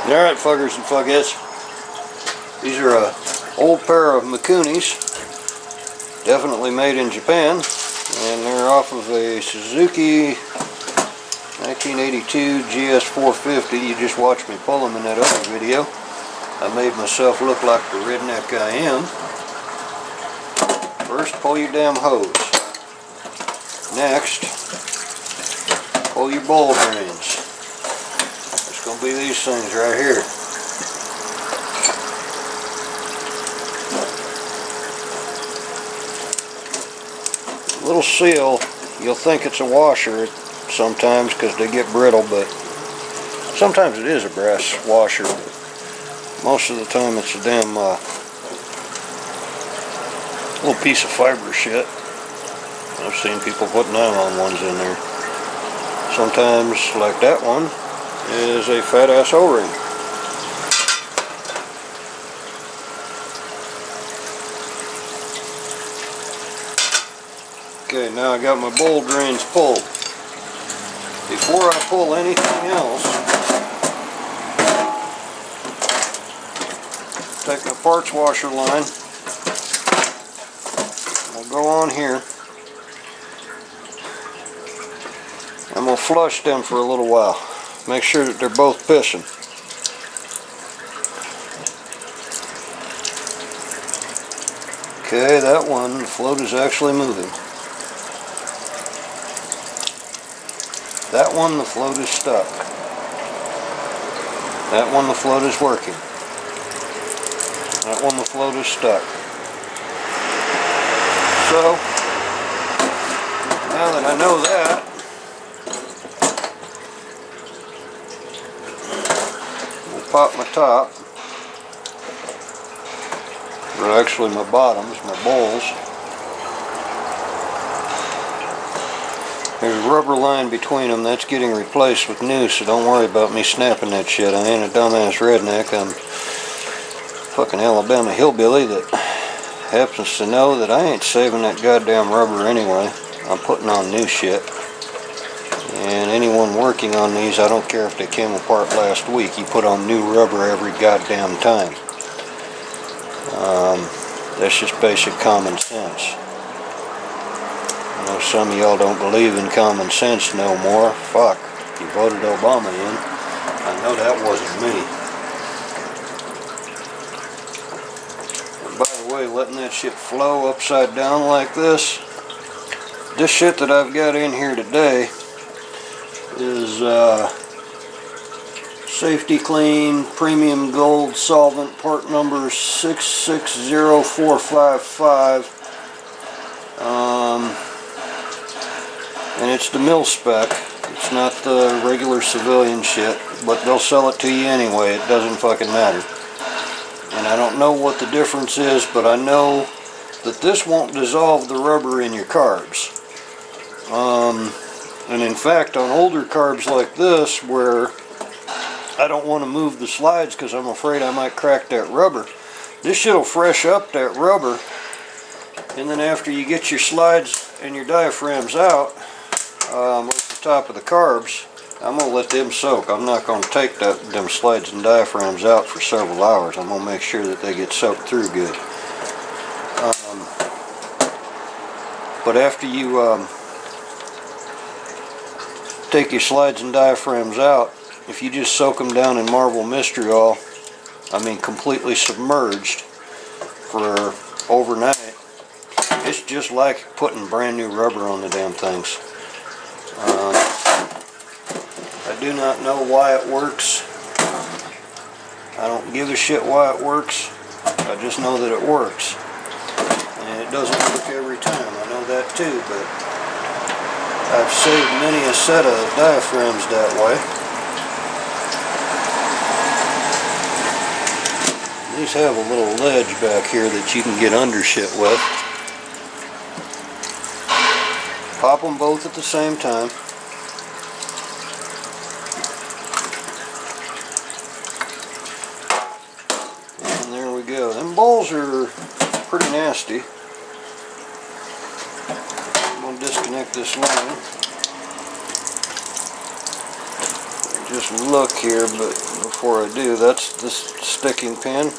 Alright, fuckers and fuckheads. These are an old pair of Mikunis. Definitely made in Japan. And they're off of a Suzuki 1982 GS450. You just watched me pull them in that other video. I made myself look like the redneck I am. First, pull your damn hose. Next, pull your bowl drains. It's going to be these things right here. Little seal, you'll think it's a washer sometimes because they get brittle, but sometimes it is a brass washer. Most of the time it's a damn little piece of fiber shit. I've seen people put nylon ones in there. Sometimes, like that one, is a fat ass O-ring. Okay, now I got my bowl drains pulled. Before I pull anything else, take my parts washer line. We'll go on here. I'm going to flush them for a little while. Make sure that they're both pissing. Okay, that one, the float is actually moving. That one, the float is stuck. That one, the float is working. That one, the float is stuck. So, now that I know that, we'll pop my top, or actually my bottoms, my bowls. There's a rubber line between them that's getting replaced with new, so don't worry about me snapping that shit. I ain't a dumbass redneck. I'm a fucking Alabama hillbilly that happens to know that I ain't saving that goddamn rubber anyway. I'm putting on new shit. And anyone working on these, I don't care if they came apart last week, you put on new rubber every goddamn time. That's just basic common sense. I know some of y'all don't believe in common sense no more. Fuck, you voted Obama in. I know that wasn't me. And by the way, letting that shit flow upside down like this shit that I've got in here today is Safety Clean Premium Gold Solvent part number 660455. And it's the mil spec. It's not the regular civilian shit, but they'll sell it to you anyway. It doesn't fucking matter. And I don't know what the difference is, but I know that this won't dissolve the rubber in your carbs. And in fact, on older carbs like this, where I don't want to move the slides because I'm afraid I might crack that rubber, this shit will fresh up that rubber. And then after you get your slides and your diaphragms out, with the top of the carbs, I'm going to let them soak. I'm not going to take them slides and diaphragms out for several hours. I'm going to make sure that they get soaked through good. But after you take your slides and diaphragms out, if you just soak them down in marble mystery-oil, I mean completely submerged for overnight, it's just like putting brand new rubber on the damn things. I do not know why it works. I don't give a shit why it works. I just know that it works. And it doesn't work every time. I know that too, but I've saved many a set of diaphragms that way. These have a little ledge back here that you can get under shit with. Pop them both at the same time. And there we go. Them bowls are pretty nasty. I'm going to disconnect this line. just look here, but before I do, that's the sticking pin.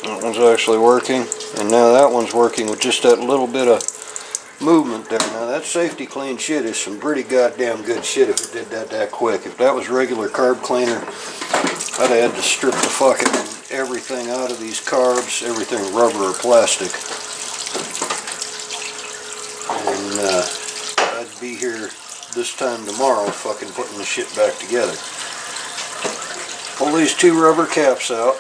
That one's actually working, and now that one's working with just that little bit of movement there. Now that safety clean shit is some pretty goddamn good shit if it did that quick. If that was regular carb cleaner, I'd have had to strip the fucking everything out of these carbs, everything rubber or plastic. And I'd be here this time tomorrow fucking putting the shit back together. Pull these two rubber caps out.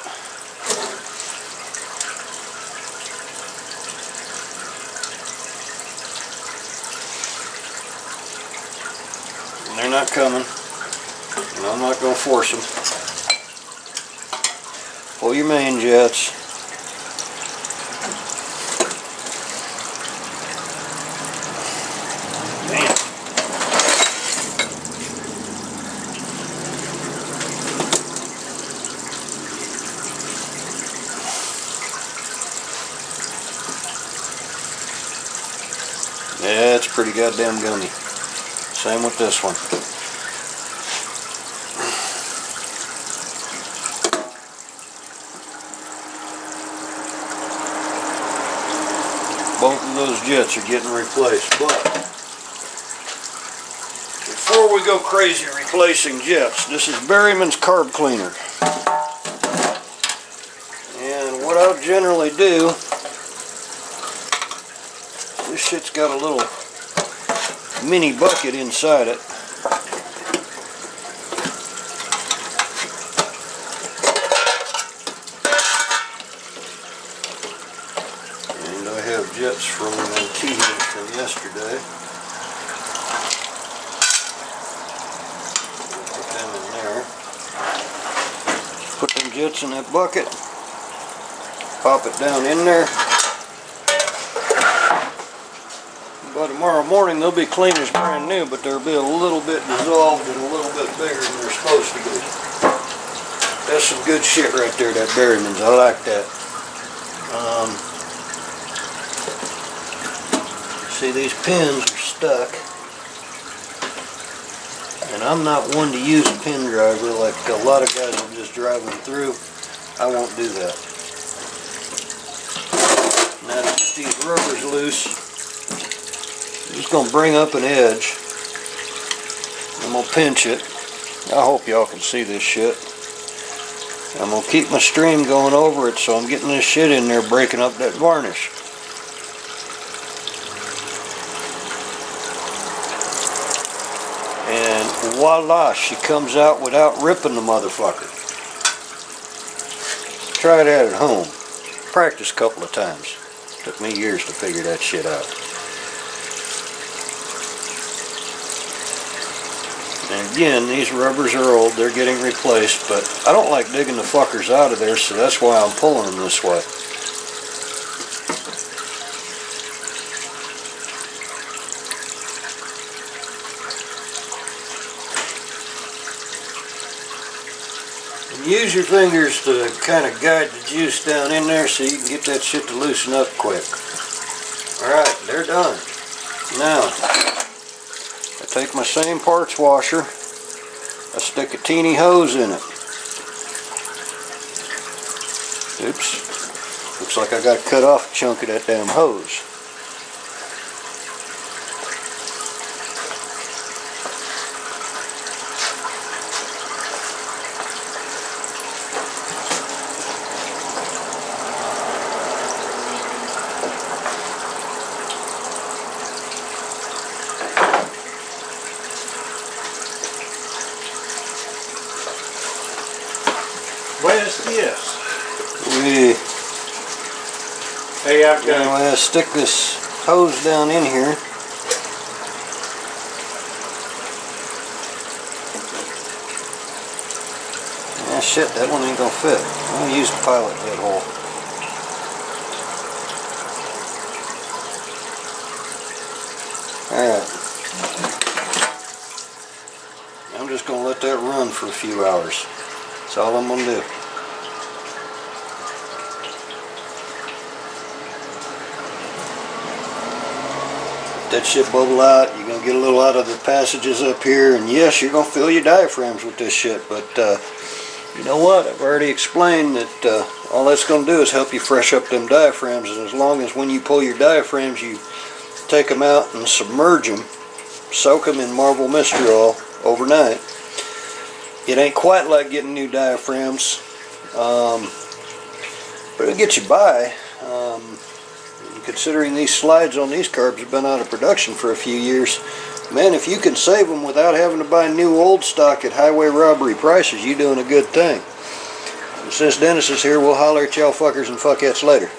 And they're not coming, and I'm not going to force them. Pull your main jets. Damn. Yeah, it's pretty goddamn gummy. Same with this one. Both of those jets are getting replaced, but before we go crazy replacing jets, this is Berryman's carb cleaner. And what I'll generally do, this shit's got a little mini bucket inside it. And I have jets from Mikuni from yesterday. Put them in there. Put them jets in that bucket. Pop it down in there. By tomorrow morning they'll be clean as brand new, but they'll be a little bit dissolved and a little bit bigger than they're supposed to be. That's some good shit right there, that Berryman's. I like that. See, these pins are stuck, and I'm not one to use a pin driver like a lot of guys will just drive them through. I won't do that. Now to get these rubbers loose, I'm just going to bring up an edge. I'm going to pinch it. I hope y'all can see this shit. I'm going to keep my stream going over it so I'm getting this shit in there, breaking up that varnish. And voila, she comes out without ripping the motherfucker. Try that at home. Practice a couple of times. Took me years to figure that shit out. And again, these rubbers are old, they're getting replaced, but I don't like digging the fuckers out of there, so that's why I'm pulling them this way. And use your fingers to kind of guide the juice down in there so you can get that shit to loosen up quick. Alright, they're done. Now, I take my same parts washer, I stick a teeny hose in it. Oops, looks like I got to cut off a chunk of that damn hose. Buenos dias. Hey, I'm going to stick this hose down in here. Ah, shit, that one ain't going to fit. I'm going to use the pilot head hole. Alright. I'm just going to let that run for a few hours. That's all I'm going to do. that shit bubble out. You're going to get a little out of the passages up here, and yes, you're going to fill your diaphragms with this shit, but you know what? I've already explained that all that's going to do is help you fresh up them diaphragms, and as long as when you pull your diaphragms, you take them out and submerge them, soak them in Marvel Mystery Oil overnight. It ain't quite like getting new diaphragms, but it'll get you by. Considering these slides on these carbs have been out of production for a few years, man, if you can save them without having to buy new old stock at highway robbery prices, you're doing a good thing. Since Dennis is here, we'll holler at y'all fuckers and fuckettes later.